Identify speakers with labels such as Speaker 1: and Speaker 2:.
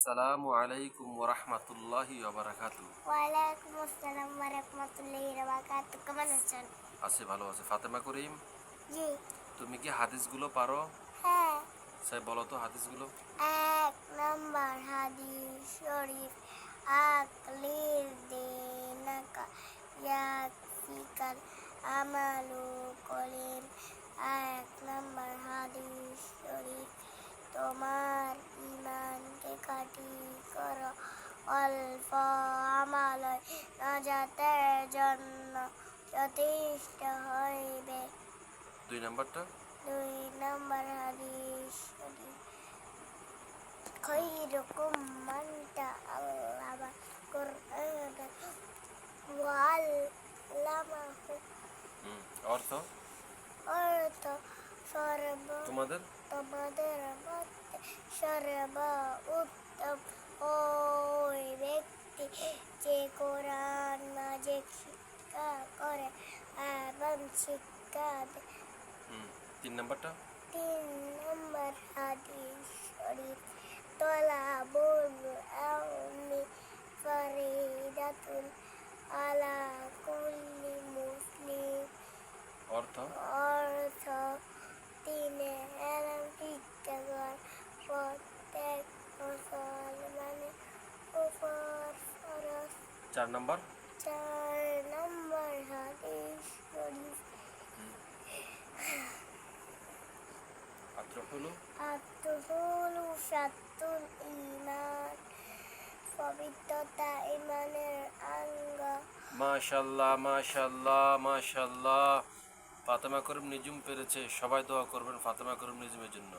Speaker 1: আসসালামু আলাইকুম ওয়া রাহমাতুল্লাহি ওয়া বারাকাতুহু।
Speaker 2: ওয়ালাইকুম আসসালাম ওয়া রাহমাতুল্লাহি ওয়া বারাকাতুহু। কেমন আছেন?
Speaker 1: আছি, ভালো আছি। ফাতেমা করিম,
Speaker 2: জি।
Speaker 1: তুমি কি হাদিসগুলো পারো?
Speaker 2: হ্যাঁ।
Speaker 1: বলো তো হাদিসগুলো।
Speaker 2: ১ নাম্বার হাদিস শরীফ আকলিল দিনাকা ইয়াকফিকাল আমালু কলিল। ১ নাম্বার হাদিস শরীফ তোমার ঈমানকে খাঁটি করো, অল্প আমলই নাজাতের জন্য যথেষ্ট হইবে।
Speaker 1: ২ নাম্বারটা।
Speaker 2: ২ নাম্বার হাদিস শরীফ খৈরুকুম মান তাআল্লামা কুরআন ওয়া আল্লামাহু।
Speaker 1: অর্থ
Speaker 2: অর্থ
Speaker 1: তোমাদের
Speaker 2: তোমাদের মধ্যে সর্বোত্তম ওই ব্যক্তি যে কোরআন মাজিদ শিক্ষা করে এবং শিক্ষা দেয়।
Speaker 1: ৩ নাম্বারটা।
Speaker 2: ৩ নম্বর হাদিস শরীফ তলাবুল ইলমি ফরিদাতুন আলা কুল্লি মুসলিম।
Speaker 1: অর্থ
Speaker 2: অর্থ দিনে এলম শিক্ষা করা প্রত্যেক মুসলমানের উপর ফরজ।
Speaker 1: ৪ নাম্বার।
Speaker 2: ৪ নম্বর হাদিস শরীফ আত্মহুলু শাতুল ঈমান। পবিত্রতা ঈমানের অঙ্গ।
Speaker 1: মাশাআল্লাহ, মাশাআল্লাহ, মাশাআল্লাহ। ফাতেমা করিম নিজুম পেরেছে। সবাই দোয়া করবেন ফাতেমা করিম নিজুমের জন্য।